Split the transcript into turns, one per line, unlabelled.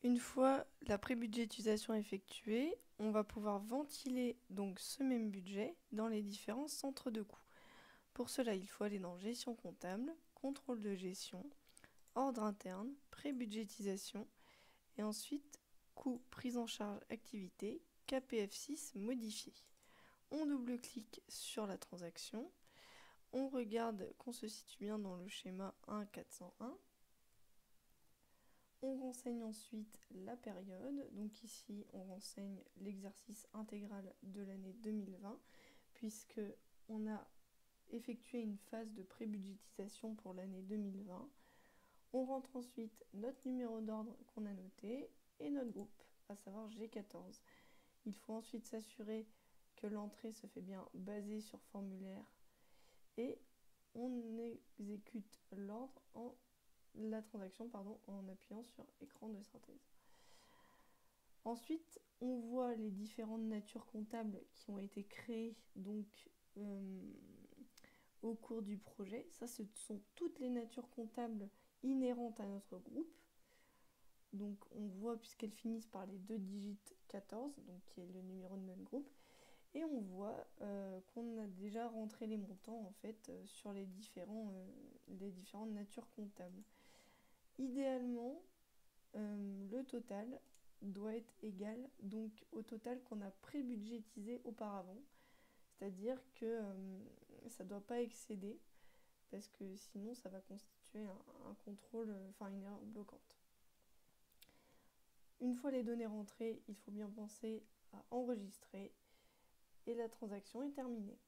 Une fois la prébudgétisation effectuée, on va pouvoir ventiler donc ce même budget dans les différents centres de coûts. Pour cela, il faut aller dans Gestion comptable, Contrôle de gestion, Ordre interne, Prébudgétisation et ensuite Coûts prise en charge activité, KPF6 modifié. On double-clique sur la transaction, on regarde qu'on se situe bien dans le schéma 1.401. On renseigne ensuite la période, donc ici on renseigne l'exercice intégral de l'année 2020, puisque on a effectué une phase de prébudgétisation pour l'année 2020. On rentre ensuite notre numéro d'ordre qu'on a noté et notre groupe, à savoir G14. Il faut ensuite s'assurer que l'entrée se fait bien basée sur formulaire et on exécute l'ordre la transaction en appuyant sur écran de synthèse. Ensuite, on voit les différentes natures comptables qui ont été créées donc au cours du projet. Ça, ce sont toutes les natures comptables inhérentes à notre groupe. Donc on voit puisqu'elles finissent par les 2 digits 14, donc qui est le numéro de notre groupe. Et on voit qu'on a déjà rentré les montants en fait sur les différentes natures comptables. Idéalement, le total doit être égal donc au total qu'on a prébudgétisé auparavant. C'est-à-dire que ça ne doit pas excéder parce que sinon ça va constituer un contrôle, une erreur bloquante. Une fois les données rentrées, il faut bien penser à enregistrer et la transaction est terminée.